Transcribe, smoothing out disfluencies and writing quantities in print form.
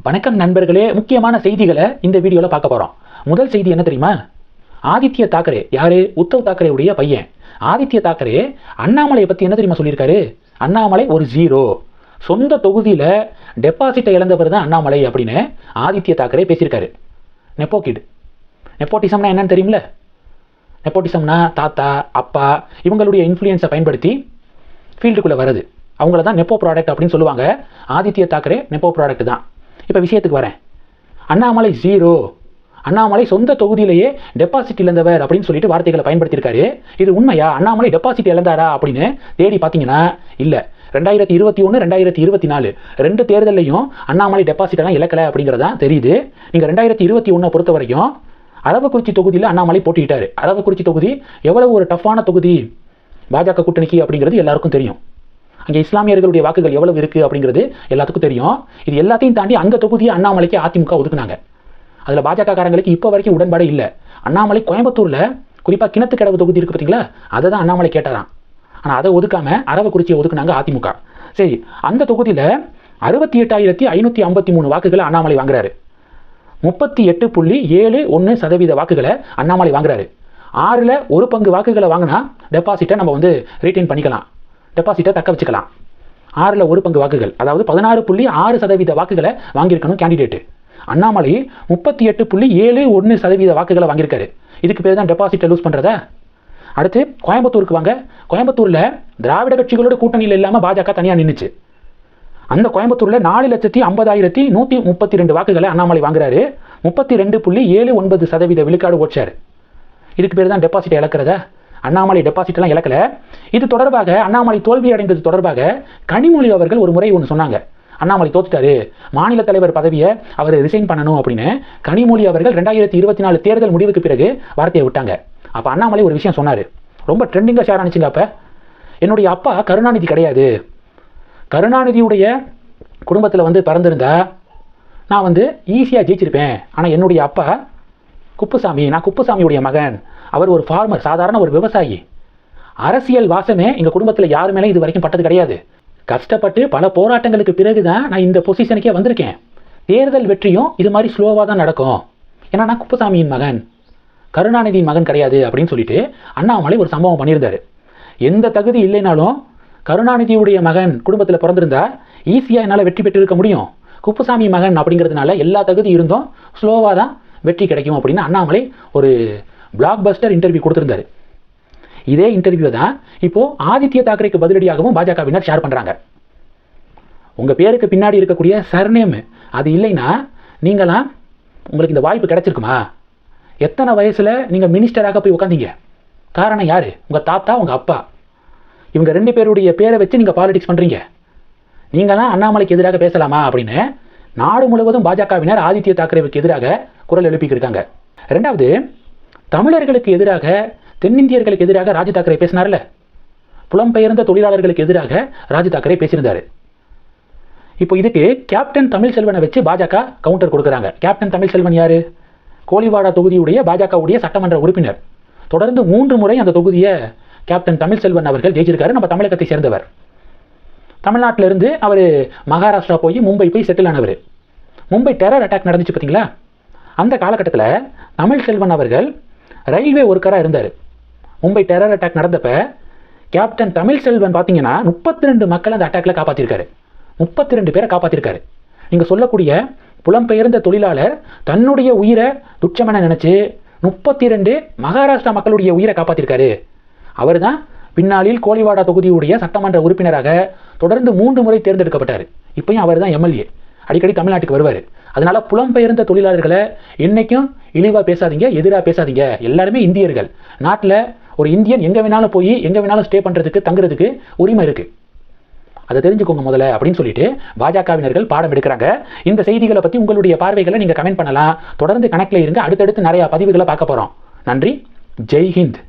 வணக்கம் நண்பர்களே, முக்கியமான செய்திகளை இந்த வீடியோல பார்க்க போறோம். முதல் செய்தி என்ன தெரியுமா? ஆதித்ய தாக்கரே, யாரு? உத்தவ் தாக்கரே உடைய பையன் ஆதித்ய தாக்கரே அண்ணாமலையை பத்தி என்ன தெரியுமா சொல்லியிருக்காரு? அண்ணாமலை ஒரு ஜீரோ, சொந்த தொகுதியில டெபாசிட்டை இழந்தவர் தான் அண்ணாமலை அப்படின்னு ஆதித்ய தாக்கரே பேசியிருக்காரு. நெப்போகிட், நெப்போட்டிசம்னா என்னன்னு தெரியுமில்ல? நெப்போட்டிசம்னா தாத்தா அப்பா இவங்களுடைய இன்ஃப்ளூயன்ஸை பயன்படுத்தி ஃபீல்டுக்குள்ளே வருது. அவங்கள தான் நெப்போ ப்ராடக்ட் அப்படின்னு சொல்லுவாங்க. ஆதித்ய தாக்கரே நெப்போ ப்ராடக்ட் தான். இப்போ விஷயத்துக்கு வரேன். அண்ணாமலை ஜீரோ, அண்ணாமலை சொந்த தொகுதியிலேயே டெபாசிட் இழந்தவர் அப்படின்னு சொல்லிட்டு வார்த்தைகளை பயன்படுத்தியிருக்காரு. இது உண்மையா? அண்ணாமலை டெபாசிட் இழந்தாரா அப்படின்னு தேடி பார்த்தீங்கன்னா இல்லை. 2021 2024 ரெண்டு தேர்தலையும் அண்ணாமலை டெபாசிட் எல்லாம் இழக்கலை அப்படிங்கிறதான் தெரியுது. நீங்கள் 2021 பொறுத்த வரைக்கும் அரவக்குறிச்சி தொகுதியில் அண்ணாமலை போட்டிட்டாரு. அரவக்குறிச்சி தொகுதி எவ்வளவு ஒரு டஃப்பான தொகுதி பாஜக கூட்டணிக்கு அப்படிங்கிறது எல்லாருக்கும் தெரியும். அங்கே இஸ்லாமியர்களுடைய வாக்குகள் எவ்வளவு இருக்குது அப்படிங்கிறது எல்லாத்துக்கும் தெரியும். இது எல்லாத்தையும் தாண்டி அந்த தொகுதியை அண்ணாமலைக்கு அதிமுக ஒதுக்குனாங்க. அதில் பாஜக காரங்களுக்கு இப்போ வரைக்கும் உடன்பாடு இல்லை. அண்ணாமலை கோயம்புத்தூரில் குறிப்பாக கிணத்துக்கடவு தொகுதி இருக்குது பார்த்தீங்களா, அதை தான் அண்ணாமலை கேட்டாராம். ஆனால் அதை ஒதுக்காம அரவக்குறிச்சியை ஒதுக்குனாங்க அதிமுக. சரி, அந்த தொகுதியில் 68,553 வாக்குகளை அண்ணாமலை வாங்குறாரு. 38.71% வாக்குகளை அண்ணாமலை வாங்குறாரு. 6ல் 1 பங்கு வாக்குகளை வாங்கினா டெபாசிட்டை நம்ம ரீட்டைன் பண்ணிக்கலாம், டெபாசிட்டை தக்க வச்சுக்கலாம். 6ல் 1 பங்கு வாக்குகள், அதாவது 16.6% வாக்குகளை வாங்கியிருக்கணும் கேண்டிடேட்டு. அண்ணாமலை 38.71% வாக்குகளை வாங்கியிருக்காரு. இதுக்கு பேர் தான் டெபாசிட்டை லூஸ் பண்ணுறதா? அடுத்து கோயம்புத்தூருக்கு வாங்க. கோயம்புத்தூரில் திராவிட கட்சிகளோட கூட்டணியில் இல்லாமல் பாஜக தனியாக நின்றுச்சு. அந்த கோயம்புத்தூரில் 4,50,132 வாக்குகளை அண்ணாமலை வாங்குறாரு. 32.79% விழுக்காடு ஓட்சார். இதுக்கு பேர் தான் டெபாசிட்டை இழக்கிறதா? அண்ணாமலை டெபாசிட்லாம் இழக்கல. இது தொடர்பாக அண்ணாமலை தோல்வி அடைந்தது தொடர்பாக கனிமொழி அவர்கள் ஒரு முறை ஒன்று சொன்னாங்க. அண்ணாமலை தோத்துட்டாரு, மாநில தலைவர் பதவியை அவர் ரிசைன் பண்ணணும் அப்படின்னு கனிமொழி அவர்கள் 2024 தேர்தல் முடிவுக்கு பிறகு வார்த்தையை விட்டாங்க. அப்போ அண்ணாமலை ஒரு விஷயம் சொன்னார், ரொம்ப ட்ரெண்டிங்காக ஷேர் ஆனிச்சுங்க. அப்போ என்னுடைய அப்பா கருணாநிதி கிடையாது, கருணாநிதியுடைய குடும்பத்தில் பிறந்திருந்தா நான் ஈஸியாக ஜெயிச்சிருப்பேன். ஆனால் என்னுடைய அப்பா குப்புசாமி, நான் குப்புசாமியுடைய மகன், அவர் ஒரு ஃபார்மர், சாதாரண ஒரு விவசாயி. அரசியல் வாசமே எங்கள் குடும்பத்தில் யாரு மேலே இது வரைக்கும் பட்டது கிடையாது. கஷ்டப்பட்டு பல போராட்டங்களுக்கு பிறகு தான் நான் இந்த பொசிஷனுக்கே வந்திருக்கேன். தேர்தல் வெற்றியும் இது மாதிரி ஸ்லோவாக தான் நடக்கும், ஏன்னா நான் குப்புசாமியின் மகன், கருணாநிதியின் மகன் கிடையாது அப்படின்னு சொல்லிட்டு அண்ணாமலை ஒரு சம்பவம் பண்ணியிருந்தாரு. எந்த தகுதி இல்லைனாலும் கருணாநிதியுடைய மகன் குடும்பத்தில் பிறந்திருந்தா ஈஸியாக என்னால் வெற்றி பெற்றிருக்க முடியும். குப்புசாமி மகன் அப்படிங்கிறதுனால எல்லா தகுதி இருந்தும் ஸ்லோவாக தான் வெற்றி கிடைக்கும் அப்படின்னு அண்ணாமலை ஒரு பிளாக் பஸ்டர் இன்டர்வியூ கொடுத்திருந்தாரு. இதே இன்டர்வியூ தான் இப்போ ஆதித்ய தாக்கரேக்கு பதிலடியாகவும் பாஜகவினர் ஷேர் பண்றாங்க. உங்க பேருக்கு பின்னாடி இருக்கக்கூடிய சர்நேம் அது இல்லைன்னா நீங்களாம் உங்களுக்கு இந்த வாய்ப்பு கிடைச்சிருக்குமா? எத்தனை வயசுல நீங்க மினிஸ்டராக போய் உட்காந்தீங்க? காரணம் யாரு? உங்க தாத்தா, உங்க அப்பா. இவங்க 2 பேருடைய பேரை வச்சு நீங்க பாலிடிக்ஸ் பண்றீங்க. நீங்களாம் அண்ணாமலைக்கு எதிராக பேசலாமா அப்படின்னு நாடு முழுவதும் பாஜகவினர் ஆதித்ய தாக்கரேவுக்கு எதிராக குரல் எழுப்பிக்கிருக்காங்க. 2வது, தமிழர்களுக்கு எதிராக, தென்னிந்தியர்களுக்கு எதிராக ராஜ் தாக்கரே பேசினார்ல, புலம்பெயர்ந்த தொழிலாளர்களுக்கு எதிராக ராஜ் தாக்கரே பேசியிருந்தாரு. இப்போ இதுக்கு கேப்டன் தமிழ்செல்வனை வச்சு பாஜக கவுண்டர் கொடுக்குறாங்க. கேப்டன் தமிழ்செல்வன் யாரு? கோலிவாடா தொகுதியுடைய பாஜகவுடைய சட்டமன்ற உறுப்பினர். தொடர்ந்து 3 முறை அந்த தொகுதியை கேப்டன் தமிழ்செல்வன் அவர்கள் ஜெயிச்சிருக்காரு. நம்ம தமிழகத்தை சேர்ந்தவர். தமிழ்நாட்டிலிருந்து அவர் மகாராஷ்டிரா போய் மும்பை போய் செட்டில் ஆனவர். மும்பை டெரர் அட்டாக் நடந்துச்சு பார்த்தீங்களா? அந்த காலகட்டத்தில் தமிழ்செல்வன் அவர்கள் ரயில்வே ஒர்க்கராக இருந்தார். மும்பை டெரர் அட்டாக் நடந்தப்ப கேப்டன் தமிழ்செல்வன் பார்த்தீங்கன்னா 32 மக்களை அந்த அட்டாக்ல காப்பாற்றிருக்காரு. 32 பேரை காப்பாற்றிருக்காரு. நீங்கள் சொல்லக்கூடிய புலம்பெயர்ந்த தொழிலாளர் தன்னுடைய உயிரை துச்சமென நினைச்சு 32 மகாராஷ்டிரா மக்களுடைய உயிரை காப்பாற்றிருக்காரு. அவர் தான் பின்னாளில் கோலிவாடா தொகுதியுடைய சட்டமன்ற உறுப்பினராக தொடர்ந்து 3 முறை தேர்ந்தெடுக்கப்பட்டார். இப்பயும் அவர் தான் எம்எல்ஏ. அடிக்கடி தமிழ்நாட்டுக்கு வருவார். அதனால புலம்பெயர்ந்த தொழிலாளர்களை என்னைக்கும் இழிவாக பேசாதீங்க, எதிராக பேசாதீங்க. எல்லாருமே இந்தியர்கள். நாட்டில் ஒரு இந்தியன் எங்கே வேணாலும் போய் எங்கே வேணாலும் ஸ்டே பண்ணுறதுக்கு, தங்குறதுக்கு உரிமை இருக்கு. அதை தெரிஞ்சுக்கோங்க முதல்ல அப்படின்னு சொல்லிட்டு பாஜகவினர்கள் பாடம் எடுக்கிறாங்க. இந்த செய்திகளை பற்றி உங்களுடைய பார்வைகளை நீங்கள் கமெண்ட் பண்ணலாம். தொடர்ந்து கணக்கில் இருங்க. அடுத்தடுத்து நிறைய பதிவுகளை பார்க்க போகிறோம். நன்றி. ஜெய் ஹிந்த்.